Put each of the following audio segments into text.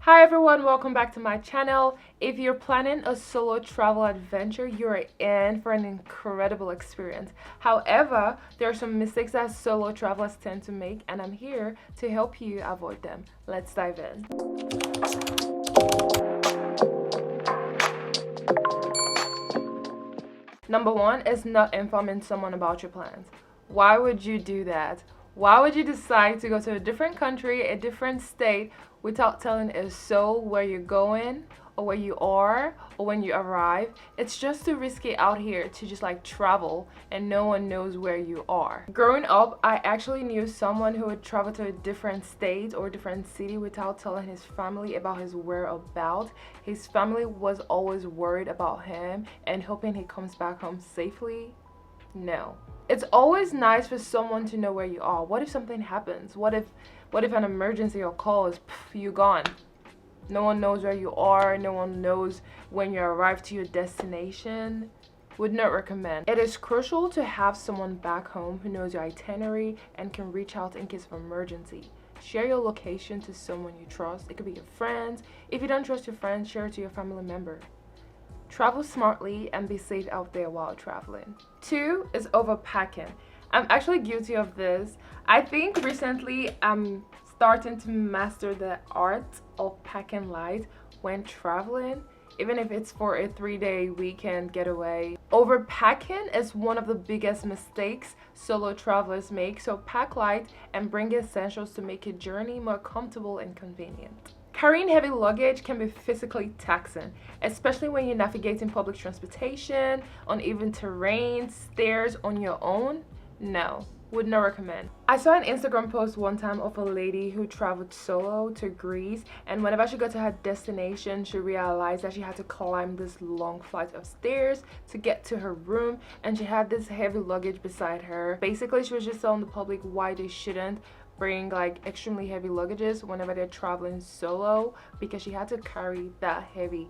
Hi everyone, welcome back to my channel. If you're planning a solo travel adventure, you're in for an incredible experience. However, there are some mistakes that solo travelers tend to make, and I'm here to help you avoid them. Let's dive in. Number one is not informing someone about your plans. Why would you do that? Why would you decide to go to a different country, a different state, without telling a soul where you're going or where you are or when you arrive? It's just too risky out here to just like travel and no one knows where you are. Growing up, I actually knew someone who would travel to a different state or different city without telling his family about his whereabouts. His family was always worried about him and hoping he comes back home safely. No. It's always nice for someone to know where you are. What if something happens? What if an emergency or call is you gone? No one knows where you are. No one knows when you arrive to your destination. Would not recommend. It is crucial to have someone back home who knows your itinerary and can reach out in case of emergency. Share your location to someone you trust. It could be your friends. If you don't trust your friends, share it to your family member. Travel smartly and be safe out there while traveling. 2 is overpacking. I'm actually guilty of this. I think recently I'm starting to master the art of packing light when traveling, even if it's for a 3-day weekend getaway. Overpacking is one of the biggest mistakes solo travelers make, so pack light and bring essentials to make your journey more comfortable and convenient. Carrying heavy luggage can be physically taxing, especially when you're navigating public transportation, uneven terrain, stairs on your own. No, would not recommend. I saw an Instagram post one time of a lady who traveled solo to Greece, and whenever she got to her destination, she realized that she had to climb this long flight of stairs to get to her room, and she had this heavy luggage beside her. Basically, she was just telling the public why they shouldn't bring like extremely heavy luggages whenever they're traveling solo, because she had to carry that heavy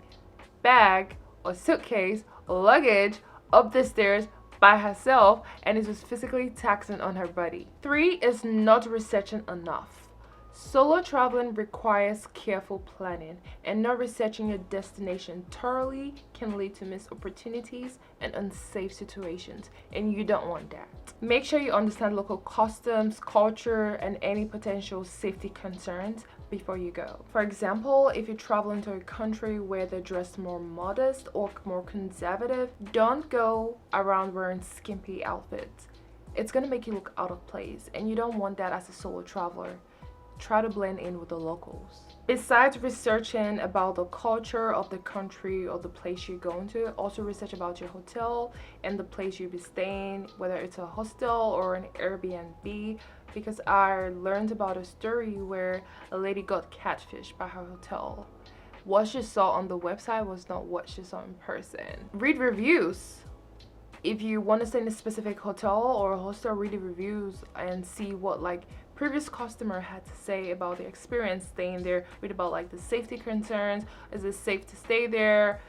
bag or suitcase or luggage up the stairs by herself, and it was physically taxing on her body. 3 is not researching enough. Solo traveling requires careful planning, and not researching your destination thoroughly can lead to missed opportunities and unsafe situations, and you don't want that. Make sure you understand local customs, culture, and any potential safety concerns before you go. For example, if you're traveling to a country where they're dressed more modest or more conservative, don't go around wearing skimpy outfits. It's gonna make you look out of place, and you don't want that as a solo traveler. Try to blend in with the locals. Besides researching about the culture of the country or the place you're going to, also research about your hotel and the place you'll be staying, whether it's a hostel or an Airbnb, because I learned about a story where a lady got catfished by her hotel. What she saw on the website was not what she saw in person. Read reviews. If you want to stay in a specific hotel or a hostel, read the reviews and see what like previous customer had to say about the experience staying there. Read about like the safety concerns. Is it safe to stay there?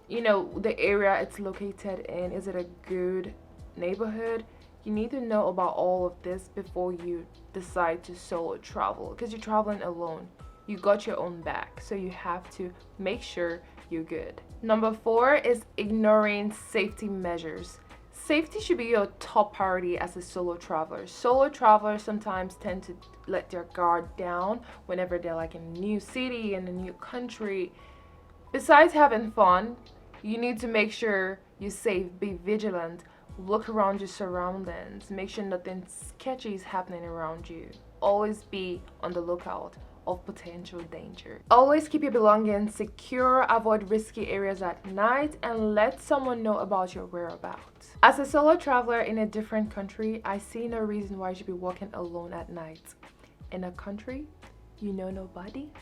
You know, the area it's located in. Is it a good neighborhood? You need to know about all of this before you decide to solo travel, because you're traveling alone. You got your own back, so you have to make sure you're good. Number 4 is ignoring safety measures. Safety should be your top priority as a solo traveler. Solo travelers sometimes tend to let their guard down whenever they're like in a new city, in a new country. Besides having fun, you need to make sure you're safe, be vigilant, look around your surroundings, make sure nothing sketchy is happening around you. Always be on the lookout of potential danger. Always keep your belongings secure, avoid risky areas at night, and let someone know about your whereabouts. As a solo traveler in a different country, I see no reason why you should be walking alone at night. In a country you know nobody,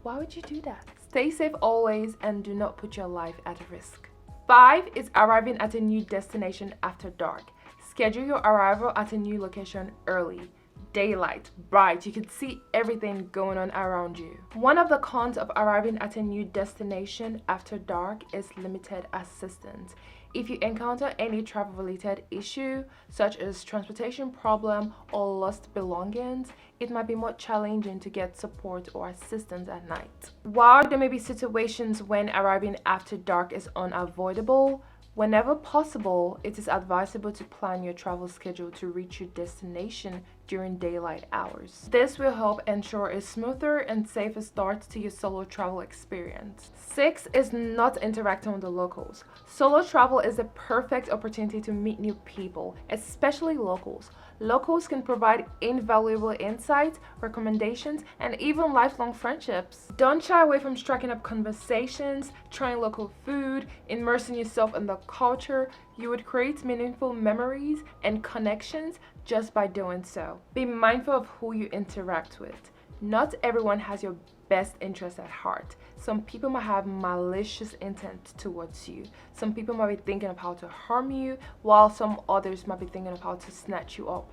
why would you do that? Stay safe always and do not put your life at risk. 5 is arriving at a new destination after dark. Schedule your arrival at a new location early. Daylight, bright, you can see everything going on around you. One of the cons of arriving at a new destination after dark is limited assistance. If you encounter any travel related issue, such as transportation problem or lost belongings, it might be more challenging to get support or assistance at night. While there may be situations when arriving after dark is unavoidable, whenever possible, it is advisable to plan your travel schedule to reach your destination during daylight hours. This will help ensure a smoother and safer start to your solo travel experience. 6 is not interacting with the locals. Solo travel is a perfect opportunity to meet new people, especially locals. Locals can provide invaluable insights, recommendations, and even lifelong friendships. Don't shy away from striking up conversations, trying local food, immersing yourself in the culture. You would create meaningful memories and connections just by doing so. Be mindful of who you interact with. Not everyone has your best interest at heart. Some people might have malicious intent towards you. Some people might be thinking of how to harm you, while some others might be thinking of how to snatch you up.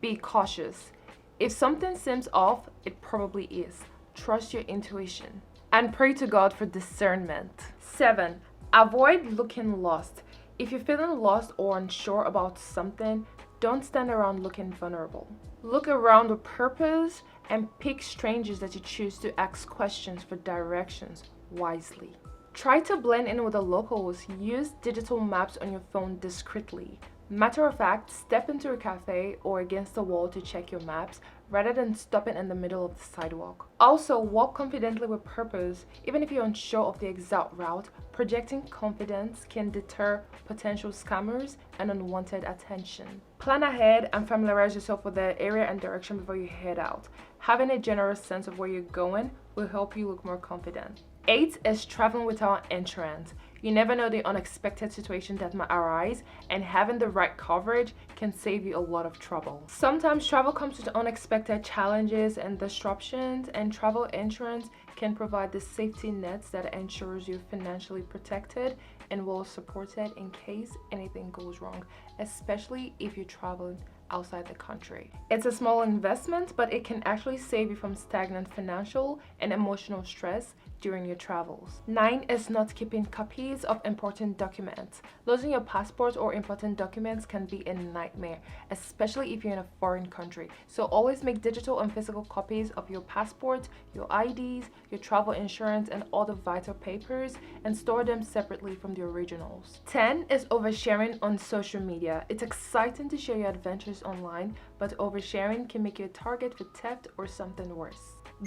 Be cautious. If something seems off, it probably is. Trust your intuition and pray to God for discernment. 7. Avoid looking lost. If you're feeling lost or unsure about something, don't stand around looking vulnerable. Look around with purpose and pick strangers that you choose to ask questions for directions wisely. Try to blend in with the locals. Use digital maps on your phone discreetly. Matter of fact, step into a cafe or against the wall to check your maps rather than stopping in the middle of the sidewalk. Also, walk confidently with purpose. Even if you're unsure of the exact route, projecting confidence can deter potential scammers and unwanted attention. Plan ahead and familiarize yourself with the area and direction before you head out. Having a general sense of where you're going will help you look more confident. 8 is traveling without insurance. You never know the unexpected situation that might arise, and having the right coverage can save you a lot of trouble. Sometimes travel comes with unexpected challenges and disruptions, and travel insurance can provide the safety nets that ensures you're financially protected and well supported in case anything goes wrong, especially if you're traveling outside the country. It's a small investment, but it can actually save you from stagnant financial and emotional stress during your travels. 9 is not keeping copies of important documents. Losing your passport or important documents can be a nightmare, especially if you're in a foreign country. So always make digital and physical copies of your passport, your IDs, your travel insurance, and other vital papers, and store them separately from the originals. 10 is oversharing on social media. It's exciting to share your adventures online, but oversharing can make you a target for theft or something worse.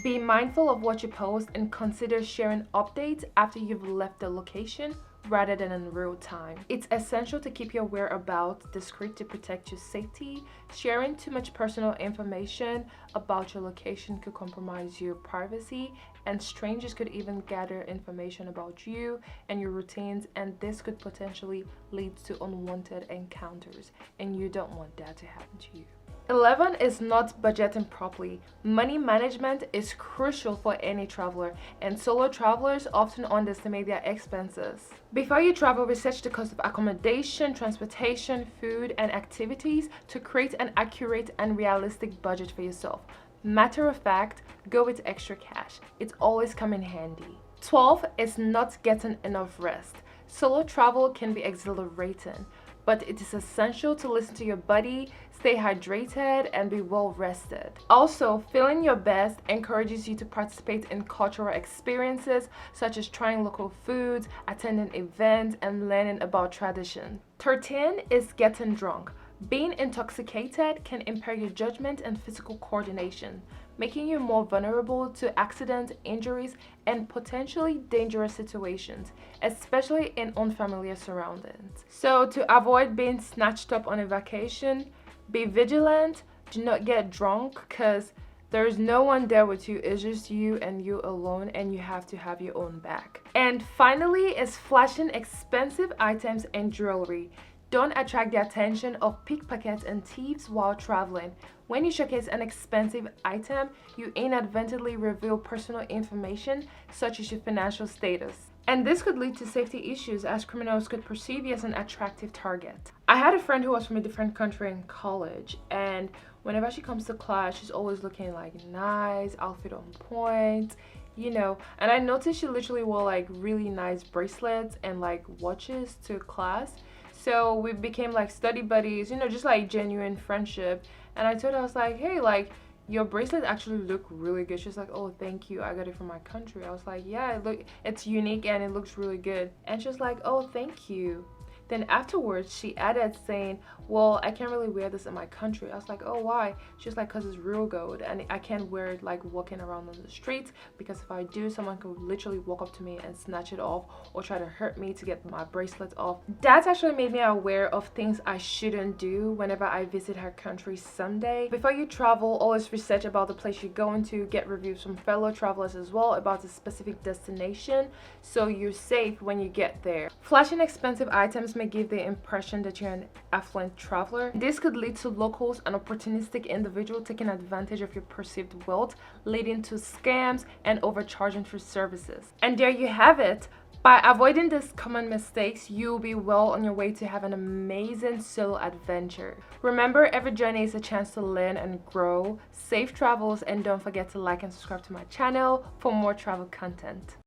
Be mindful of what you post and consider sharing updates after you've left the location rather than in real time. It's essential to keep your whereabouts discreet to protect your safety. Sharing too much personal information about your location could compromise your privacy, and strangers could even gather information about you and your routines, and this could potentially lead to unwanted encounters, and you don't want that to happen to you. 11 is not budgeting properly. Money management is crucial for any traveler, and solo travelers often underestimate their expenses. Before you travel, research the cost of accommodation, transportation, food, and activities to create an accurate and realistic budget for yourself. Matter of fact, go with extra cash. It's always come in handy. 12 is not getting enough rest. Solo travel can be exhilarating, but it is essential to listen to your body, stay hydrated, and be well rested. Also, feeling your best encourages you to participate in cultural experiences such as trying local foods, attending events, and learning about tradition. 13 is getting drunk. Being intoxicated can impair your judgment and physical coordination, making you more vulnerable to accidents, injuries, and potentially dangerous situations, especially in unfamiliar surroundings. So to avoid being snatched up on a vacation, be vigilant, do not get drunk, because there's no one there with you. It's just you and you alone, and you have to have your own bag. And finally is flashing expensive items and jewelry. Don't attract the attention of pickpockets and thieves while traveling. When you showcase an expensive item, you inadvertently reveal personal information such as your financial status. And this could lead to safety issues, as criminals could perceive you as an attractive target. I had a friend who was from a different country in college, and whenever she comes to class, she's always looking like nice, outfit on point, you know. And I noticed she literally wore like really nice bracelets and like watches to class. So we became like study buddies, you know, just like genuine friendship. And I told her, I was like, hey, like, your bracelet actually look really good. She's like, oh, thank you, I got it from my country. I was like, yeah, it's unique and it looks really good. And she's like, oh, thank you. Then afterwards, she added saying, well, I can't really wear this in my country. I was like, oh, why? She's like, because it's real gold and I can't wear it like walking around on the streets, because if I do, someone could literally walk up to me and snatch it off or try to hurt me to get my bracelet off. That's actually made me aware of things I shouldn't do whenever I visit her country someday. Before you travel, always research about the place you're going to, get reviews from fellow travelers as well about the specific destination so you're safe when you get there. Flashing expensive items may give the impression that you're an affluent traveler. This could lead to locals, an opportunistic individual taking advantage of your perceived wealth, leading to scams and overcharging for services. And there you have it. By avoiding these common mistakes, you'll be well on your way to have an amazing solo adventure. Remember, every journey is a chance to learn and grow. Safe travels, and don't forget to like and subscribe to my channel for more travel content.